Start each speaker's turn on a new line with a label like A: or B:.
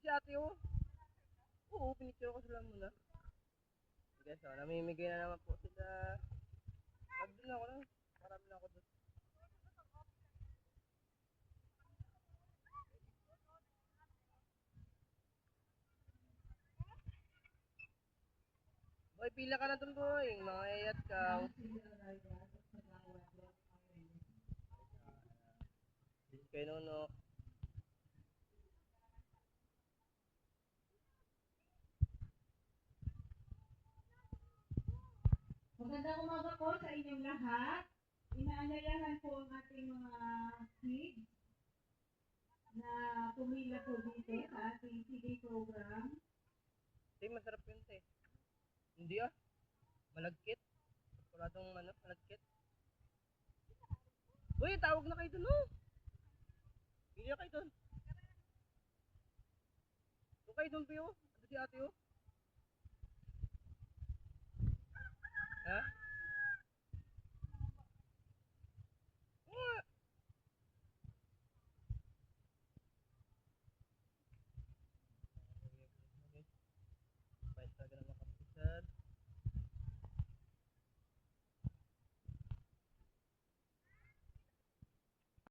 A: si ate oh. Oo, pinicture ko sila muna. Guys, so, namimigay na naman po sila. Nagdun ako lang. Marami na ako doon. Boy, pila ka na dun boy. Mga iyat ka. Kay Nono.
B: Magandang umaga po sa inyong lahat. Inaanyayahan po ang ating mga kids na pumila po dito sa ating TV program.
A: Te, masarap yun te. Hindi ah. Malagkit. Kuradong ano, malagkit. Uy, tawag na kayo dun oh. Pili na kayo dun. Doon kayo dun, Pio. Ano si ate oh.